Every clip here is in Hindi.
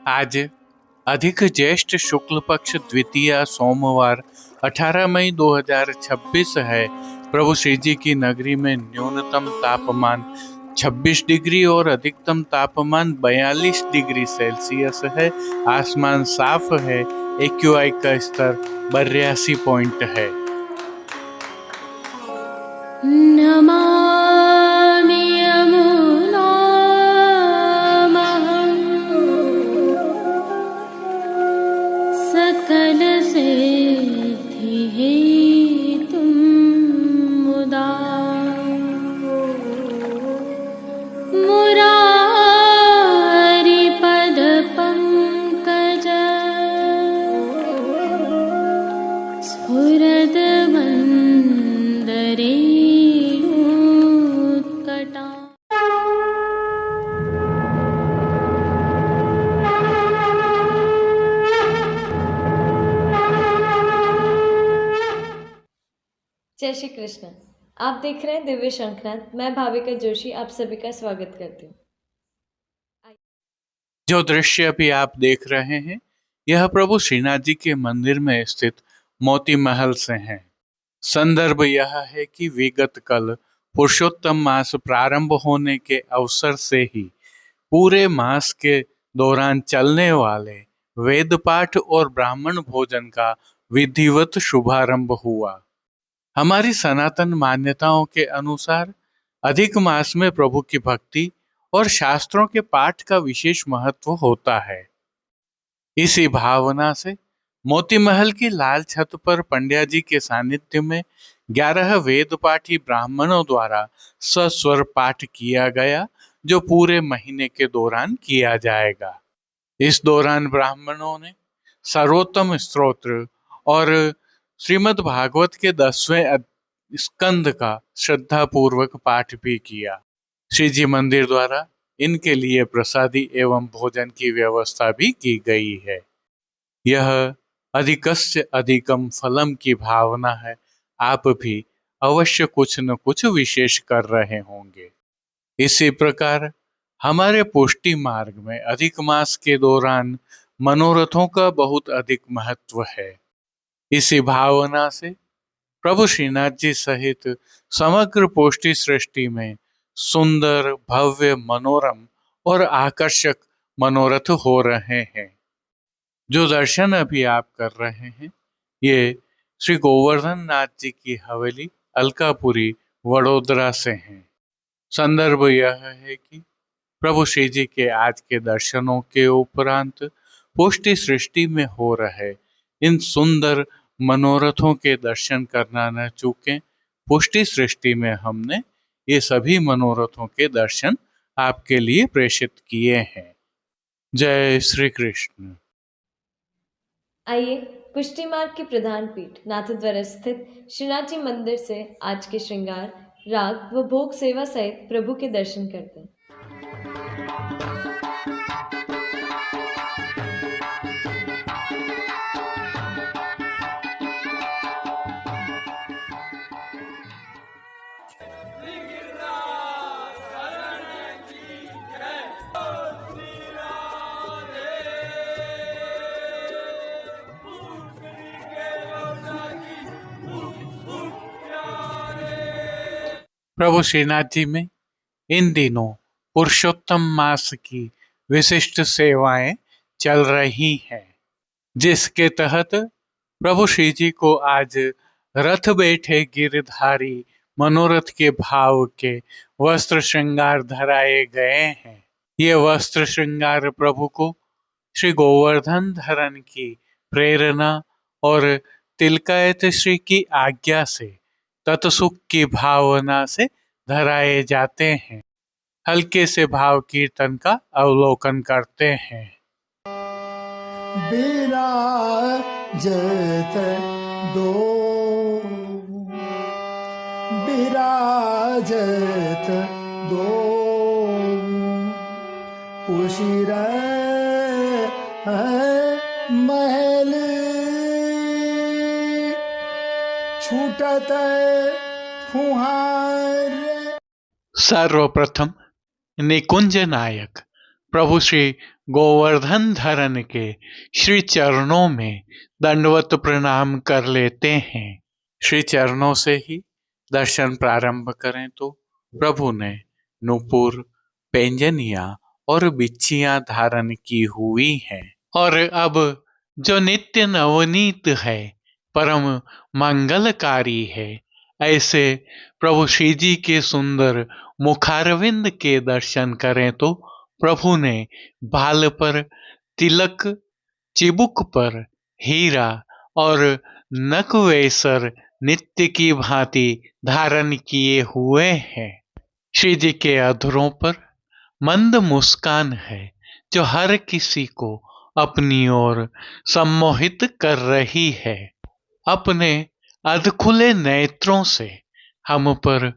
आज अधिक ज्येष्ठ शुक्ल पक्ष द्वितीया सोमवार 18 मई 2026 है। प्रभु श्री जी की नगरी में न्यूनतम तापमान 26 डिग्री और अधिकतम तापमान 42 डिग्री सेल्सियस है। आसमान साफ है। एक्यूआई का स्तर 82 पॉइंट है। नमामि यमुनामहं सकलसिद्धिहेतुं मुदा मुरारिपदपङ्कज स्फुरद्वन्दरे जय श्री कृष्ण। आप देख रहे हैं दिव्य शंखनाद। मैं भाविका जोशी आप सभी का स्वागत करती हूँ। जो दृश्य अभी आप देख रहे हैं यह प्रभु श्रीनाथ जी के मंदिर में स्थित मोती महल से है। संदर्भ यह है कि विगत कल पुरुषोत्तम मास प्रारंभ होने के अवसर से ही पूरे मास के दौरान चलने वाले वेद पाठ और ब्राह्मण भोजन का विधिवत शुभारंभ हुआ। हमारी सनातन मान्यताओं के अनुसार अधिक मास में प्रभु की भक्ति और शास्त्रों के पाठ का विशेष महत्व होता है। इसी भावना से मोती महल की लाल छत पर पंड्या जी के सानिध्य में 11 वेद पाठी ब्राह्मणों द्वारा सस्वर पाठ किया गया, जो पूरे महीने के दौरान किया जाएगा। इस दौरान ब्राह्मणों ने सर्वोत्तम स्तोत्र और श्रीमद् भागवत के 10वें स्कंद का श्रद्धा पूर्वक पाठ भी किया। श्री जी मंदिर द्वारा इनके लिए प्रसादी एवं भोजन की व्यवस्था भी की गई है। यह अधिकस्य अधिकम फलम की भावना है। आप भी अवश्य कुछ न कुछ विशेष कर रहे होंगे। इसी प्रकार हमारे पुष्टि मार्ग में अधिक मास के दौरान मनोरथों का बहुत अधिक महत्व है। इसी भावना से प्रभु श्रीनाथ जी सहित समग्र पुष्टि सृष्टि में सुंदर, भव्य, मनोरम और आकर्षक मनोरथ हो रहे हैं। जो दर्शन अभी आप कर रहे हैं ये श्री गोवर्धन नाथ जी की हवेली अलकापुरी वडोदरा से हैं। संदर्भ यह है कि प्रभु श्री जी के आज के दर्शनों के उपरांत पुष्टि सृष्टि में हो रहे इन सुंदर मनोरथों के दर्शन करना न चूकें। पुष्टि सृष्टि में हमने ये सभी मनोरथों के दर्शन आपके लिए प्रेषित किए हैं। जय श्री कृष्ण। आइए पुष्टि मार्ग की प्रधान पीठ नाथद्वारा स्थित श्रीनाथ जी मंदिर से आज के श्रृंगार, राग व भोग सेवा सहित प्रभु के दर्शन करते हैं। प्रभु श्रीनाथ जी में इन दिनों पुरुषोत्तम मास की विशिष्ट सेवाएं चल रही हैं, जिसके तहत प्रभु श्री जी को आज रथ बैठे गिरधारी मनोरथ के भाव के वस्त्र श्रृंगार धराए गए हैं। ये वस्त्र श्रृंगार प्रभु को श्री गोवर्धन धरन की प्रेरणा और तिलकायत श्री की आज्ञा से तत्सुख की भावना से धराए जाते हैं। हल्के से भाव कीर्तन का अवलोकन करते हैं। विराजत दो, विराजत दो, उशिर महल छूटत फुहार। सर्वप्रथम निकुंज नायक प्रभु श्री गोवर्धन धरन के श्री चरणों में दंडवत प्रणाम कर लेते हैं। श्री चरणों से ही दर्शन प्रारंभ करें तो प्रभु ने नूपुर, पैंजनिया और बिच्छियां धारण की हुई हैं और अब जो नित्य नवनीत है, परम मंगलकारी है, ऐसे प्रभु श्री जी के सुंदर मुखारविंद के दर्शन करें तो प्रभु ने बाल पर तिलक, चिबुक पर हीरा और नकवेसर नित्य की भांति धारण किए हुए हैं। श्री जी के अधरों पर मंद मुस्कान है जो हर किसी को अपनी ओर सम्मोहित कर रही है। अपने अधखुले नेत्रों से हम पर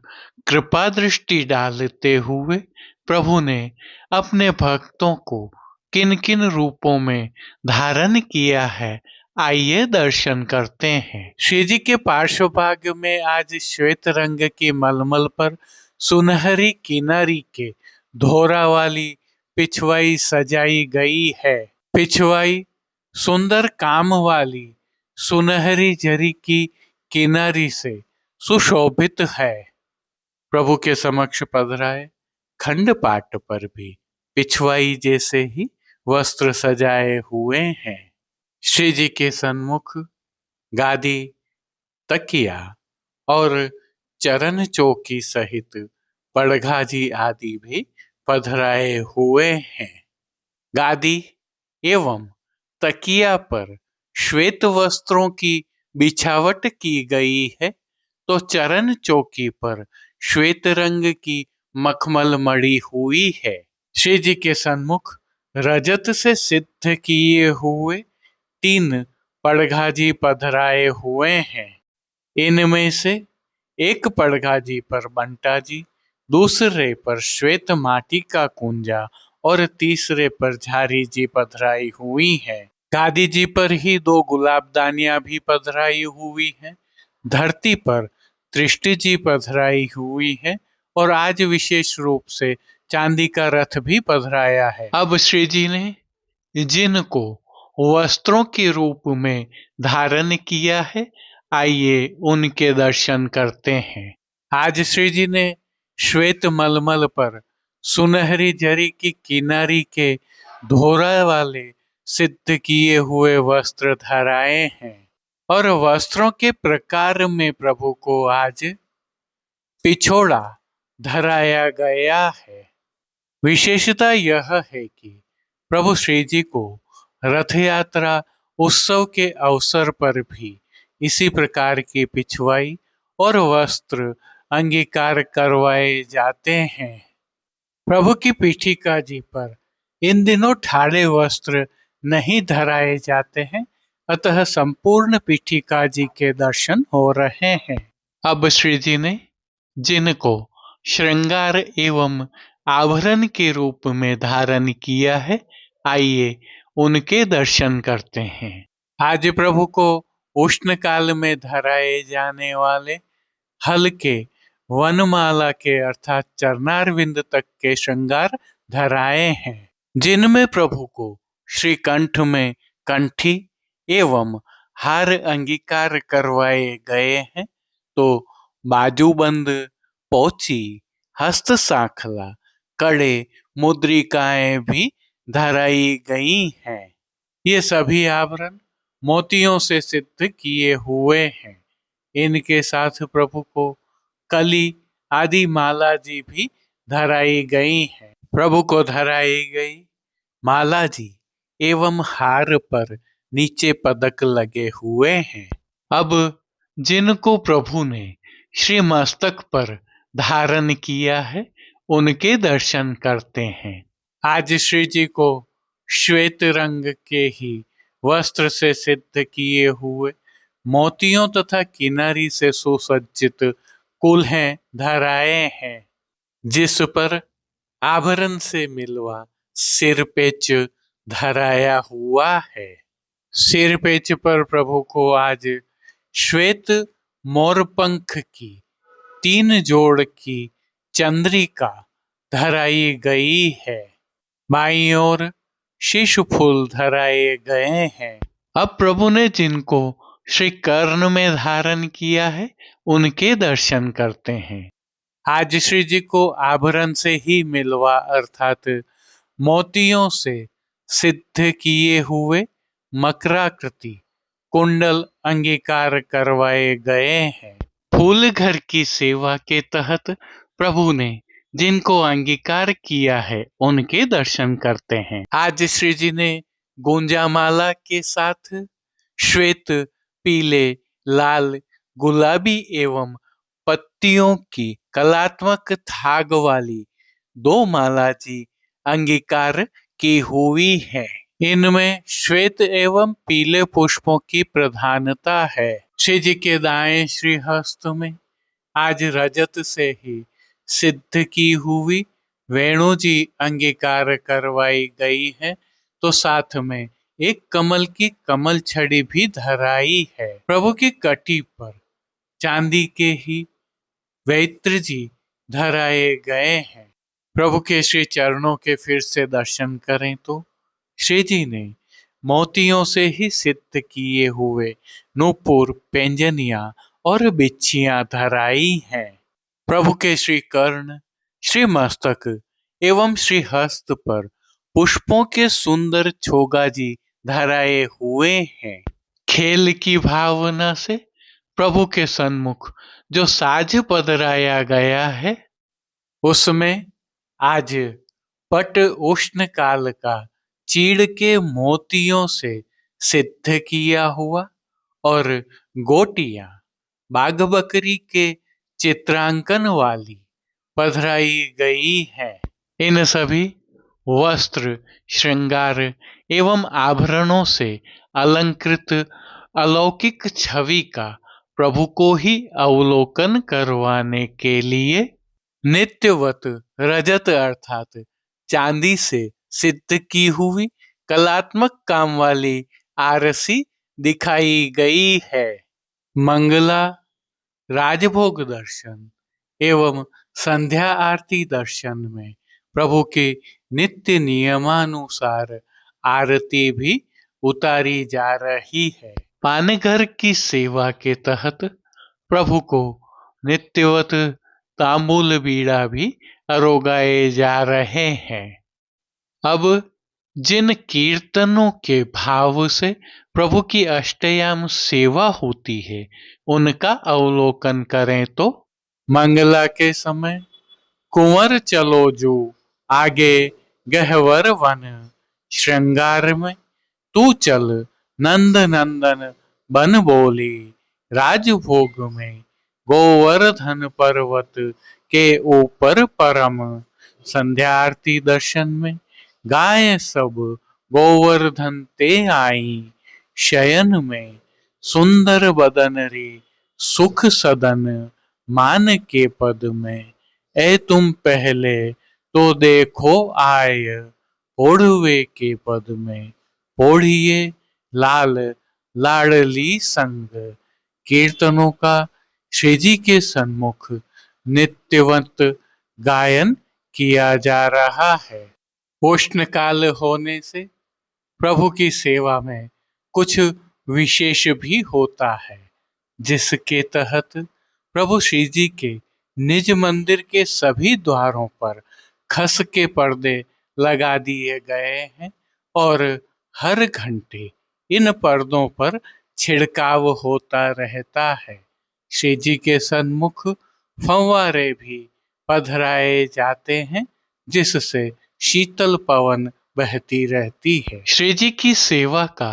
कृपा दृष्टि डालते हुए प्रभु ने अपने भक्तों को किन किन रूपों में धारण किया है, आइए दर्शन करते हैं। श्री जी के पार्श्वभाग में आज श्वेत रंग की मलमल पर सुनहरी किनारी के धोरा वाली पिछवाई सजाई गई है। पिछवाई सुंदर काम वाली सुनहरी जरी की किनारी से सुशोभित है। प्रभु के समक्ष पधराए खंड पाट पर भी पिछवाई जैसे ही वस्त्र सजाए हुए हैं। श्री जी के सन्मुख गादी, तकिया और चरण चौकी सहित पड़घाजी आदि भी पधराए हुए हैं। गादी एवं तकिया पर श्वेत वस्त्रों की बिछावट की गई है, तो चरण चौकी पर श्वेत रंग की मखमल मड़ी हुई है। श्री जी के सन्मुख रजत से सिद्ध किए हुए 3 पड़घाजी पधराए हुए हैं। इनमें से एक पड़घाजी पर बंटा जी, दूसरे पर श्वेत माटी का कुंजा और तीसरे पर झारी जी पधराई हुई है। गादी जी पर ही 2 गुलाबदानियां भी पधराई हुई हैं। धरती पर दृष्टि जी पधराई हुई है और आज विशेष रूप से चांदी का रथ भी पधराया है। अब श्री जी ने जिनको वस्त्रों के रूप में धारण किया है, आइए उनके दर्शन करते हैं। आज श्री जी ने श्वेत मलमल पर सुनहरी जरी की किनारी के धोरा वाले सिद्ध किए हुए वस्त्र धराए हैं और वस्त्रों के प्रकार में प्रभु को आज पिछोड़ा धराया गया है। विशेषता यह है कि प्रभु श्री जी को रथ यात्रा उत्सव के अवसर पर भी इसी प्रकार की पिछवाई और वस्त्र अंगीकार करवाए जाते हैं। प्रभु की पीठिका जी पर इन दिनों ठाड़े वस्त्र नहीं धराए जाते हैं, अतः संपूर्ण पीठिका जी के दर्शन हो रहे हैं। अब श्री जी ने जिनको श्रृंगार एवं आभरण के रूप में धारण किया है, आइए उनके दर्शन करते हैं। आज प्रभु को उष्ण काल में धराए जाने वाले हल्के वनमाला के अर्थात चरणारविंद तक के श्रृंगार धराए हैं, जिनमें प्रभु को श्री कंठ में कंठी एवं हार अंगीकार करवाए गए हैं, तो बाजूबंद, पोची, हस्त सांखला, कड़े, मुद्रिकाएं भी धराई गई हैं। ये सभी आभरण मोतियों से सिद्ध किए हुए हैं। इनके साथ प्रभु को कली आदि माला जी भी धराई गई हैं। प्रभु को धराई गई माला जी एवं हार पर नीचे पदक लगे हुए हैं। अब जिनको प्रभु ने श्री मस्तक पर धारण किया है, उनके दर्शन करते हैं। आज श्री जी को श्वेत रंग के ही वस्त्र से सिद्ध किए हुए मोतियों तथा किनारी से सुसज्जित कुल्हें धराए हैं, जिस पर आभरण से मिलवा सिरपेच धराया हुआ है। सिरपेच पर प्रभु को आज श्वेत मोरपंख की 3 जोड़ की चंद्रिका धराई गई है। बाईं ओर शीश फूल धराए गए हैं। अब प्रभु ने जिनको श्री कर्ण में धारण किया है उनके दर्शन करते हैं। आज श्री जी को आभरण से ही मिलवा अर्थात मोतियों से सिद्ध किए हुए मकराकृति कुंडल अंगीकार करवाए गए हैं। फूल घर की सेवा के तहत प्रभु ने जिनको अंगीकार किया है उनके दर्शन करते हैं। आज श्री जी ने गुंजामाला के साथ श्वेत, पीले, लाल, गुलाबी एवं पत्तियों की कलात्मक थाग वाली 2 माला जी अंगीकार की हुई है। इनमें श्वेत एवं पीले पुष्पों की प्रधानता है। श्री जी के दाएं श्रीहस्त में आज रजत से ही सिद्ध की हुई वेणु जी अंगीकार करवाई गई है, तो साथ में एक कमल की कमल छड़ी भी धराई है। प्रभु की कटी पर चांदी के ही वैत्र जी धराए गए हैं। प्रभु के श्री चरणों के फिर से दर्शन करें तो श्री जी ने मोतियों से ही सिद्ध किए हुए नूपुर, पैंजनिया और बिच्छियां धराई हैं। प्रभु के श्री कर्ण, श्री मस्तक एवं श्री हस्त पर पुष्पों के सुंदर छोगाजी धराए हुए हैं। खेल की भावना से प्रभु के सन्मुख जो साज पधराया गया है उसमें आज पट उष्ण काल का चीड़ के मोतियों से सिद्ध किया हुआ और गोटियां बाघ बकरी के चित्रांकन वाली पधराई गई है। इन सभी वस्त्र, श्रृंगार एवं आभरणों से अलंकृत अलौकिक छवि का प्रभु को ही अवलोकन करवाने के लिए नित्यवत रजत अर्थात चांदी से सिद्ध की हुई कलात्मक काम वाली आरसी दिखाई गई है। मंगला, राजभोग दर्शन एवं संध्या आरती दर्शन में प्रभु के नित्य नियमानुसार आरती भी उतारी जा रही है। पानघर की सेवा के तहत प्रभु को नित्यवत तांबूल बीड़ा भी अरोगाए जा रहे हैं। अब जिन कीर्तनों के भाव से प्रभु की अष्टयाम सेवा होती है उनका अवलोकन करें तो मंगला के समय कुंवर चलो जो आगे गहवर वन, श्रृंगार में तू चल नंद नंदन बन बोली, राजभोग में गोवर्धन पर्वत के ऊपर परम, संध्या आरती दर्शन में गाय सब गोवर्धन ते आई, शयन में सुंदर बदन रे सुख सदन, मान के पद में ए तुम पहले तो देखो आय, ओढ़वे के पद में ओढ़िए लाल लाडली संग। कीर्तनों का श्री जी के सन्मुख नित्यवत गायन किया जा रहा है। उष्ण काल होने से प्रभु की सेवा में कुछ विशेष भी होता है, जिसके तहत प्रभु श्री जी के निज मंदिर के सभी द्वारों पर खस के पर्दे लगा दिए गए हैं और हर घंटे इन पर्दों पर छिड़काव होता रहता है। श्री जी के सन्मुख फव्वारे भी पधराए जाते हैं, जिससे शीतल पवन बहती रहती है। श्री जी की सेवा का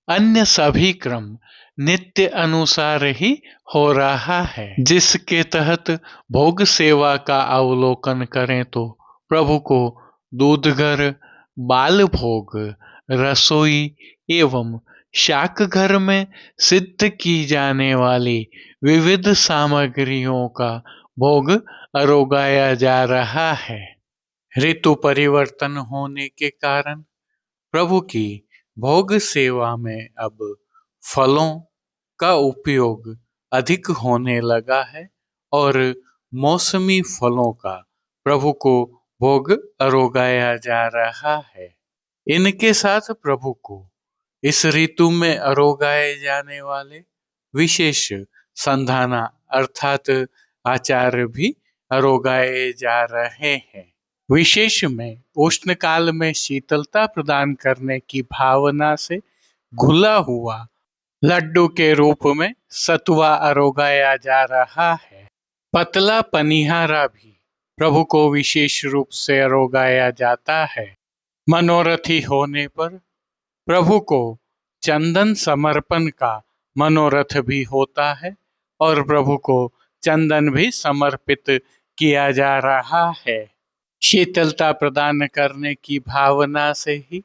अन्य सभी क्रम नित्य अनुसार ही हो रहा है, जिसके तहत भोग सेवा का अवलोकन करें तो प्रभु को दूधघर, बाल भोग, रसोई एवं शाक घर में सिद्ध की जाने वाली विविध सामग्रियों का भोग अरोगाया जा रहा है। ऋतु परिवर्तन होने के कारण प्रभु की भोग सेवा में अब फलों का उपयोग अधिक होने लगा है और मौसमी फलों का प्रभु को भोग अरोगाया जा रहा है। इनके साथ प्रभु को इस ऋतु में अरोगाए जाने वाले विशेष संधाना अर्थात आचार भी अरोगाए जा रहे हैं। विशेष में उष्ण काल में शीतलता प्रदान करने की भावना से घुला हुआ लड्डू के रूप में सतुआ अरोगाया जा रहा है। पतला पनिहारा भी प्रभु को विशेष रूप से अरोगाया जाता है। मनोरथी होने पर प्रभु को चंदन समर्पण का मनोरथ भी होता है और प्रभु को चंदन भी समर्पित किया जा रहा है। शीतलता प्रदान करने की भावना से ही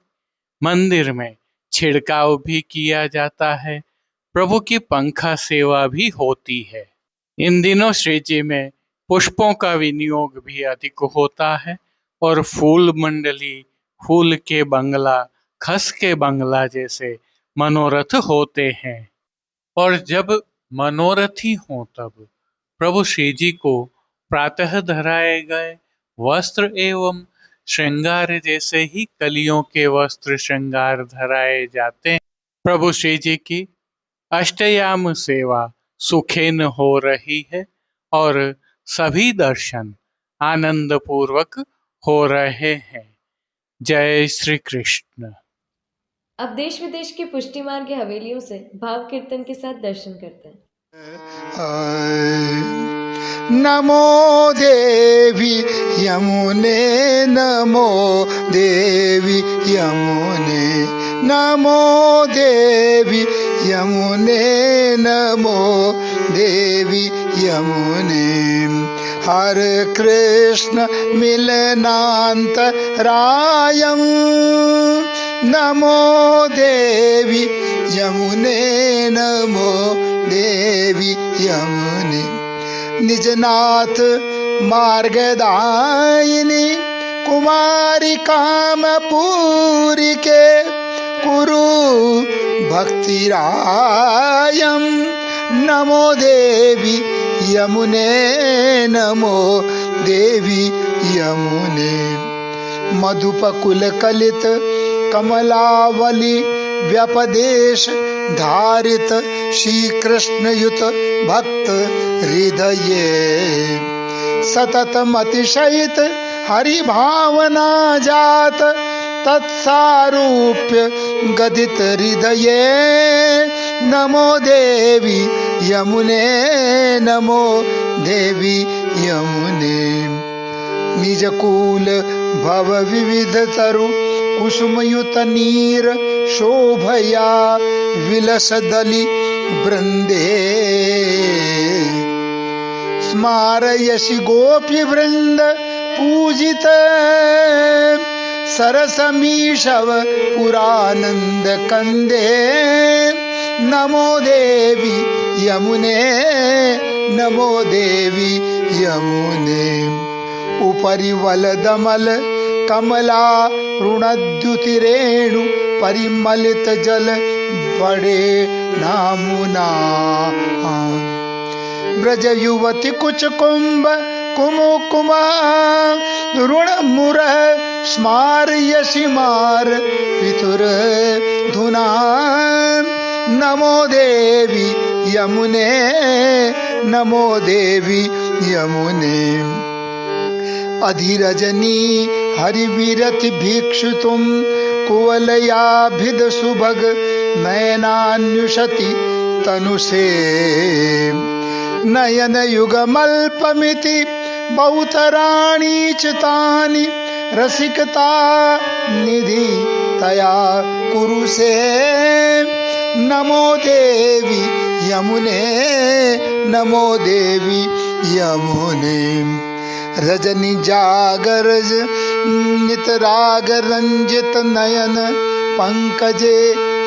मंदिर में छिड़काव भी किया जाता है। प्रभु की पंखा सेवा भी होती है। इन दिनों श्री जी में पुष्पों का विनियोग भी अधिक होता है और फूल मंडली, फूल के बंगला, खस के बंगला जैसे मनोरथ होते हैं। और जब मनोरथी हों तब प्रभु श्री जी को प्रातः धराए गए वस्त्र एवं श्रृंगार जैसे ही कलियों के वस्त्र श्रृंगार धराए जाते हैं। प्रभु श्री जी की अष्टयाम सेवा सुखेन हो रही है और सभी दर्शन आनंद पूर्वक हो रहे हैं। जय श्री कृष्ण। अब देश विदेश की पुष्टि मार्ग की हवेलियों से भाव कीर्तन के साथ दर्शन करते हैं। नमो देवी यमुने, नमो देवी यमुने, नमो देवी यमुने, नमो देवी यमुने। हर कृष्ण मिलनान्तरायं, नमो देवी यमुने, नमो देवी यमुने। निजनाथ मार्गदायिनी कुमारी कामपूरी के कुरु भक्तिरायं, नमो देवी यमुने, नमो देवी यमुने। मधुपकुल कलित कमलावली व्यपदेश धारित श्री कृष्ण युत भक्त हृदये, सततम अतिशयित हरि भावना जात तत्सारूप्य गदित हृदये, नमो देवी यमुने, नमो देवी यमुने। निजकूल भव विविध तरु कुसुमयुत नीर शोभया विलस दलि वृंदे, स्मारयसि गोपी वृंद पूजित सरसमीशव पुरानंद कंदे, नमो देवी यमुने, नमो देवी यमुने। उपरि वलदमल कमला ऋणद्युतिरेणु परिमलित जल बड़े नामुना, ब्रज युवती कुच कुंभ कुमुकुमा ऋण मुर स्मार यशिमार पितुर धुना, नमो देवी यमुने, नमो देवी यमुने। अधिरजनी हरिविरति भिक्षु तुम कुवलयाभिद सुभग नयनान्युषति तनुषे, नयन युगमल्पमिति बहुतराणि चितानि रसिकता निधि तया कुरुषे, नमो देवी यमुने, नमो देवी यमुने। रजनी जागरज नितराग रंजित नयन पंकजे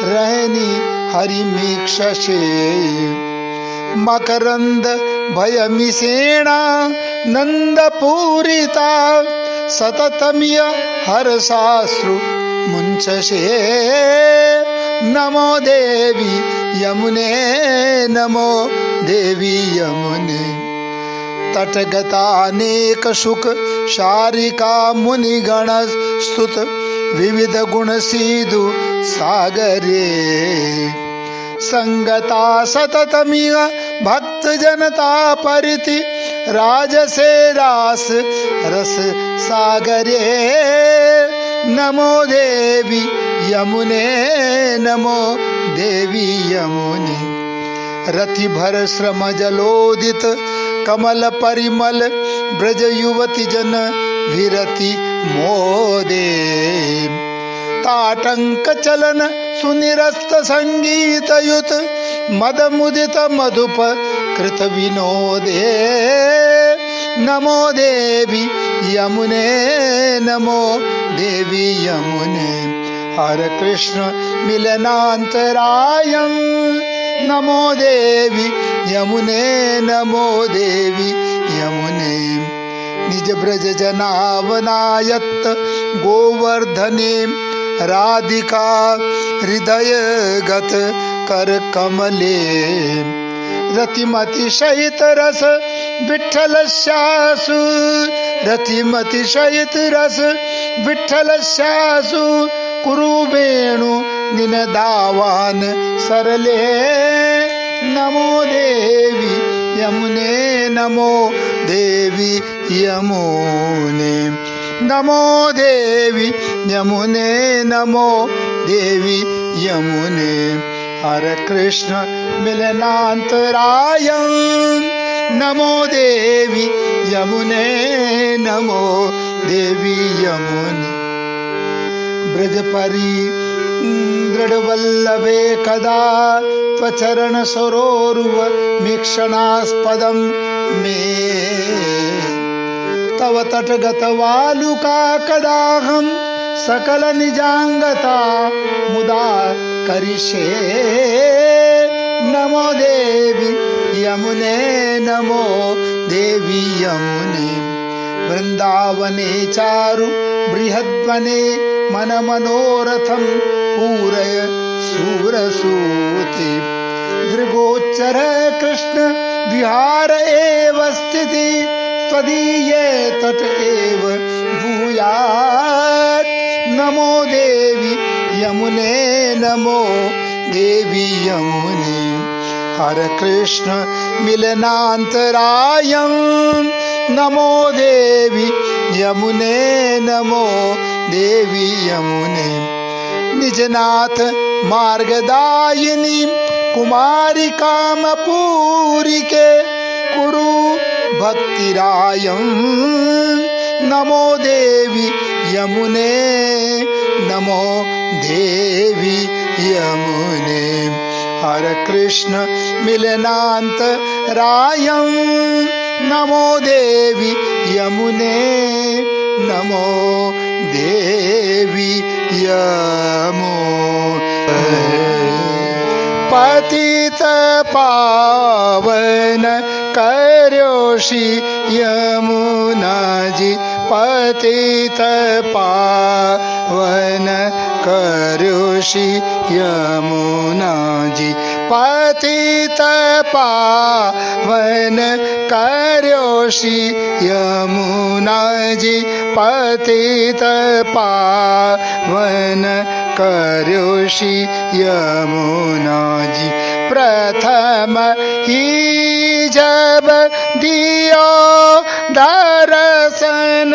रहनी हरिमीक्षसे, मकरंद भयमिषेणा नंद पूरिता सततमिय हरसाश्रु मुंचसे, नमो देवी यमुने, नमो देवी यमुने। तटगतानेक सुख शारिका मुनिगण स्तुत विविध गुण सिधु सागरे संगता सततमिह भक्त जनता परिति राजसे रास रस सागरे नमो देवी यमुने नमो देवी यमुने रति भर श्रम जलोदित कमल परिमल ब्रज युवती जन विरति मोदे ताटंक चलन सुनिरस्त संगीत युत मद मुदित मधुप कृत विनोदे नमो देवी यमुने नमो देवी यमुने हरे कृष्ण मिलनांतरायं नमो देवी यमुने नमो देवी यमुने निज ब्रज जनावनायत गोवर्धने राधिका हृदय गत कर कमले रतिमति सहित रस विठ्ठल श्यासु रतिमति सहित रस विठ्ठल श्यासु कुरु वेणु निनदावान सरले नमो देवी यमुने नमो देवी यमुने नमो देवी यमुने नमो देवी यमुने हरे कृष्ण मिलनांतरायं नमो देवी यमुने नमो देवी यमुने ब्रजपरी दृढ़वल्लभे कदा त्वचरण सरोरुव मीक्षणास्पदं मे तव तटगत वालुका कदाहं सकल निजांगता मुदा करिष्ये नमो देवी यमुने नमो देवी यमुने वृंदावने चारु बृहद्वने मन मनोरथं पूरय सूरसूते दृगोच्चर कृष्ण विहार एव स्थिति त्वदीये तट एव भूयात् नमो देवी यमुने नमो देवी यमुने हरे कृष्ण मिलनांतरायं नमो देवी यमुने नमो देवी यमुने निजनाथ मार्गदायिनी कुमारी कामपूरी के कुरु भक्तिरायं नमो देवी यमुने नमो देवी यमुने हरे कृष्ण मिलनांतरायं नमो देवी यमुने नमो देवी यमुने पतित पावन कर्योषि यमुना जी पतित पावन कर्योषि यमुना जी पतित पावन कर्योषि यमुना जी पतित पावन कर्योषि यमुना जी प्रथम ही जब दियो दर्शन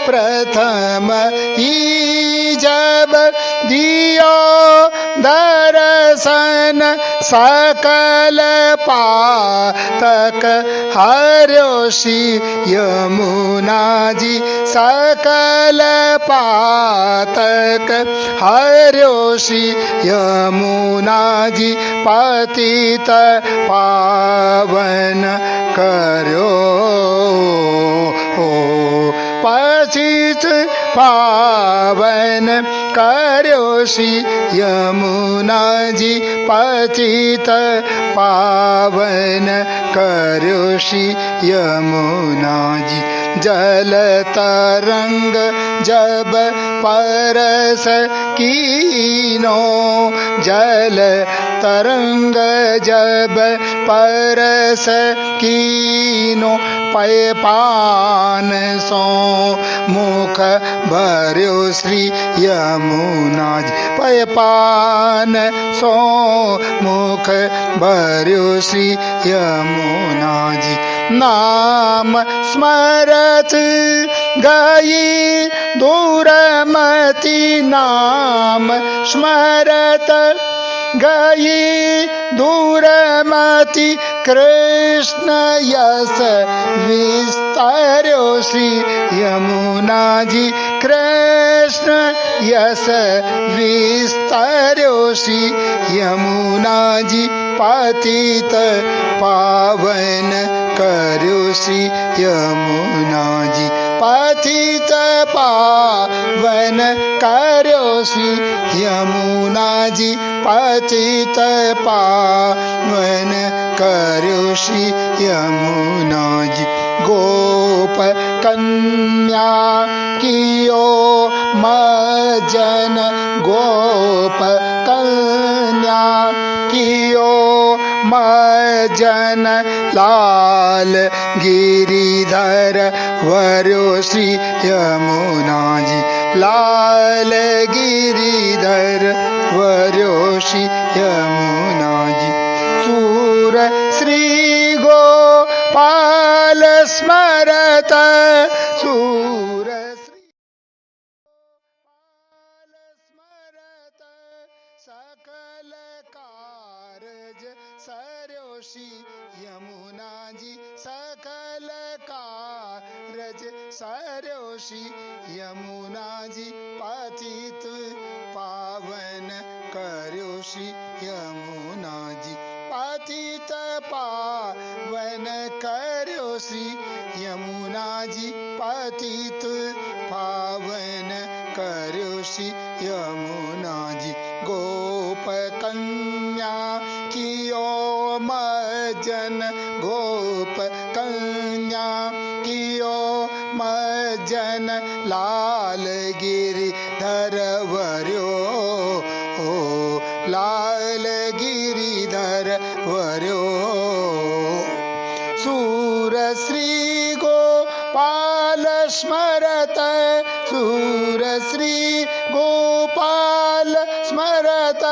प्रथम ही जब दियो दर्शन सकल पातक हर्योषि यमुना जी सकल पातक हर्योषि यमुना जी पतित पावन करो पतित पावन कर्योषि यमुना जी पतित पावन कर्योषि यमुना जी जल तरंग जब परस कीनो जल तरंग जब परस कीनो पय पान सो मुख भर्यो श्री यमुना जी पय पान सो मुख भर्यो श्री यमुना जी नाम स्मरत गई दूरमति नाम स्मरत गई दूरमति कृष्ण यस विस्तार्यो श्री यमुना जी कृष्ण यस विस्तार्यो श्री यमुना जी पतित पावन कर्यो श्री यमुना जी पतित पावन कर्यो श्री यमुना जी पतित पावन कर्यो श्री यमुना जी गोप कन्या कियो मजन गोप कन्या कियो मजन लाल गिरिधर वर्यो श्री यमुना जी लाल गिरिधर वर्यो श्री यमुना जी सूर श्री गोपाल स्मरत सूर श्री गोपाल स्मरत सकल कारज सर्यो श्री यमुना जी सकल कारज सर्यो श्री यमुना जी पतित पावन कर्यो श्री यमुना जी पतित पावन कर्यो श्री यमुना जी पतित पावन कर्यो श्री यमुना जी गोप कन्या कियो मजन गोप कन्या कियो मजन लाल गिरिधर वर्यो लाल गिरिधर वर्यो सूर श्री गोपाल स्मरत सूर श्री गोपाल स्मरत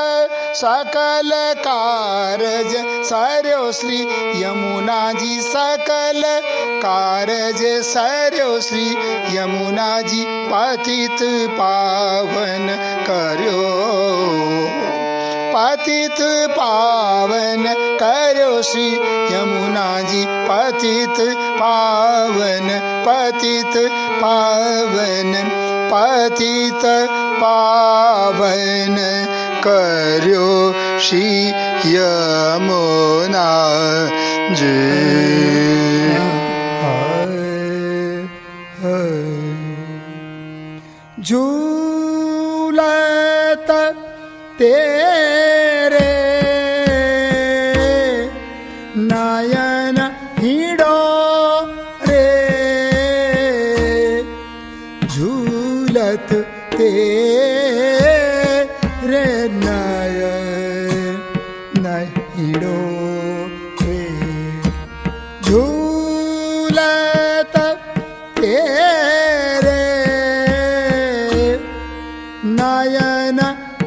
सकल कारज सर्यो श्री यमुना जी सकल कारज सर्यो श्री यमुना जी पतित पावन कर्यो पतित पावन कर्यो श्री यमुना जी पतित पावन पतित पावन पतित पावन कर्यो श्री यमुना जी झूलत तेरे नयन हिड़ो रे झूलत तेरे नयन हिड़ो रे झूलत तेरे नयन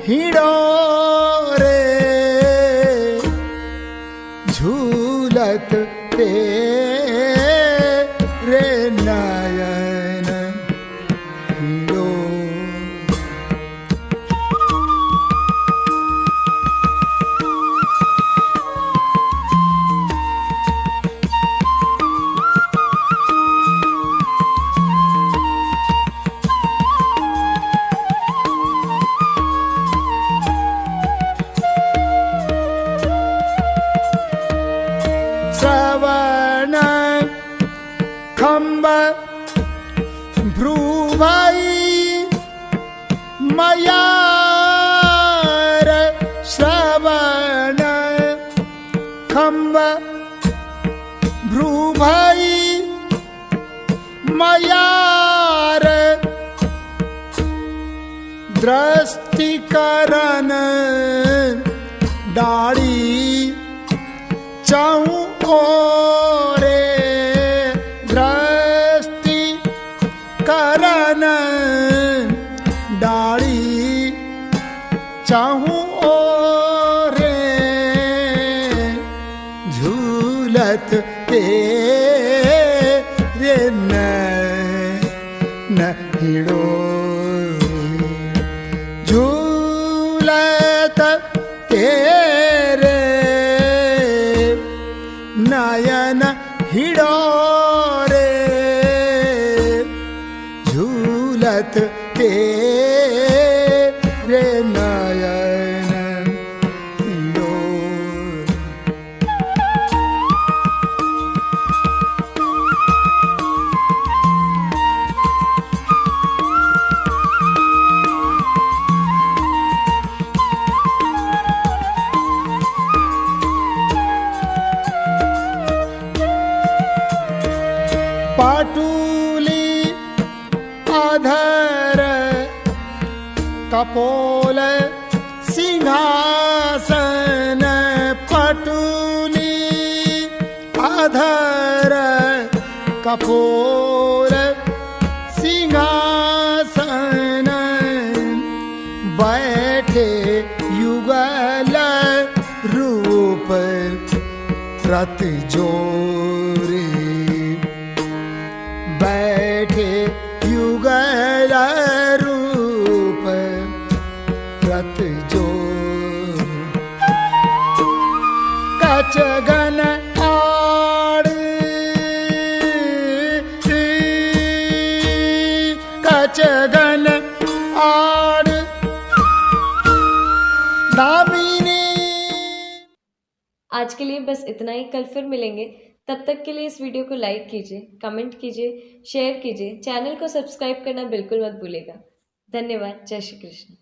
हिड़ो रे झूलत तेरे नयन हिड़ो श्रवण खंब भ्रुभाई मयार श्रवण खंब भ्रुभाई मयार दृष्टिकरण डाली चाहूं ओरे दृष्टि करन डाली चाहूं ओरे झूलत तेरे नहिड़ो झूलत तेरे नयन हिडोरे झूलत तेरे नयन हिडोरे। पाटुली आधर कपोल सिंहासन पाटुली आधर कपोल सिंहासन बैठे युगल रूप रत जोरे बैठे युगल रूप रत जो कच गन आड़ कच गन आड़ दामिनी। आज के लिए बस इतना ही। कल फिर मिलेंगे। तब तक के लिए इस वीडियो को लाइक कीजिए, कमेंट कीजिए, शेयर कीजिए, चैनल को सब्सक्राइब करना बिल्कुल मत भूलिएगा। धन्यवाद। जय श्री कृष्ण।